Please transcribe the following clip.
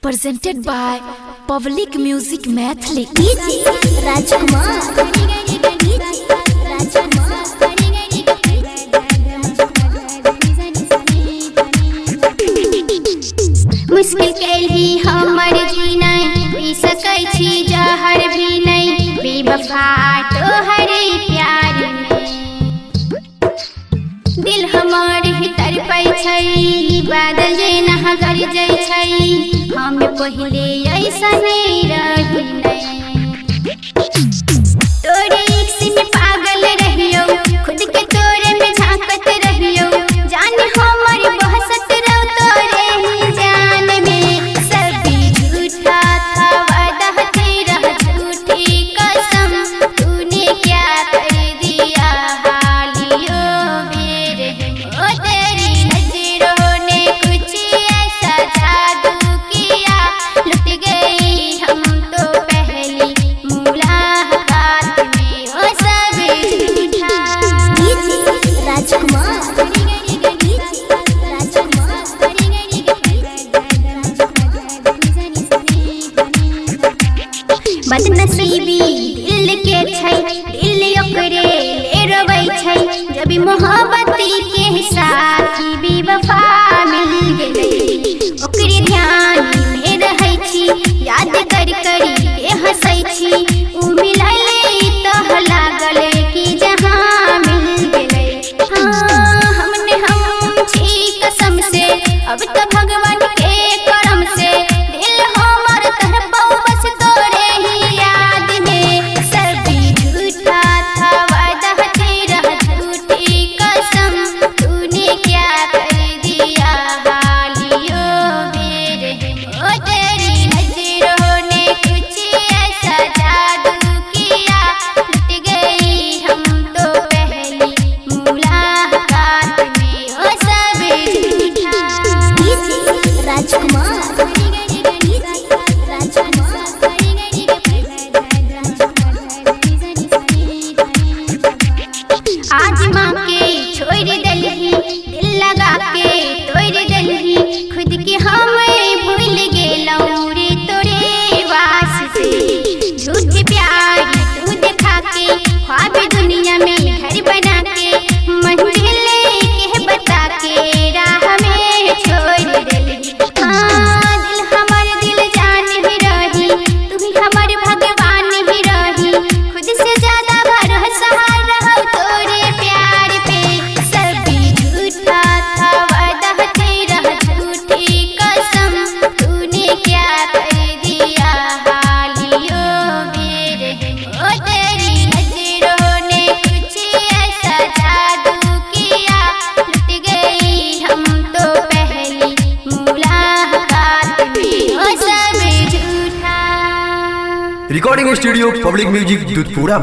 presented by Public Music Mathli. मुश्किल कैली हमर जीना पी सकै छी जहर भी नहीं बेवफा तोहर प्यार में दिल हमर तड़पै छै बादल जेना गरजै छै हम पहिले ऐसने रही नहीं तोरे इश्क में पागल रहियो खुद के तोरे में झांकत रहियो जान हमर बहसत रहो तोरे ही जान में सब झूठा था वादा तेरा झूठी कसम तूने क्या कर दिया हालियो मेरे ओ तेरी नजरों ने कुछ ऐसा जादू किया लुट गई हम तो पहली मुलाकात में ओ सब झूठा राजकुमार बदनसीबी दिल के छै दिल ओकरे ले रोबै छै जब मोहब्बती के साथी बेवफा मिल गेलै ओकरे ध्यान में रहै छी याद कर करी के हंसै छी उ मिललै तो लागल कि जहां मिल गेलै हाँ हमने हम छी कसम से अब तो भगवान के करम से दिल हमर तरफौ बस तोरे ही याद में सब झूठा था वादा तेरा झूठी कसम तूने क्या कर दिया हालियो मेरे ओ तेरी नजरों ने कुछ ऐसा जादू किया लुट गई हम तो पहली मुलाकात में ओ सब झूठा राजकुमार आज माँ के छोड़ दलही दिल लगा के तोड़ दलही खुद के हम भूल गेलौं रे तोरे वास्ते झूठ प्यार तू दिखा के ख्वाब दुनिया में घर बना के मंजिल के बता के राह में छोड़ दलही हाँ दिल हमर दिल जान ही रही तू ही हमर भगवान ही रही खुद से ज्यादा भरोसा रहो तोरे प्यार पे सब झूठा था वादा तेरा झूठी कसम तूने क्या कर दिया हालियो मेरे ओ तेरी नजरों ने कुछ ऐसा जादू किया लुट गई हम तो पहली मुलाकात में ओ सब झूठा recording studio public music Dudhpura.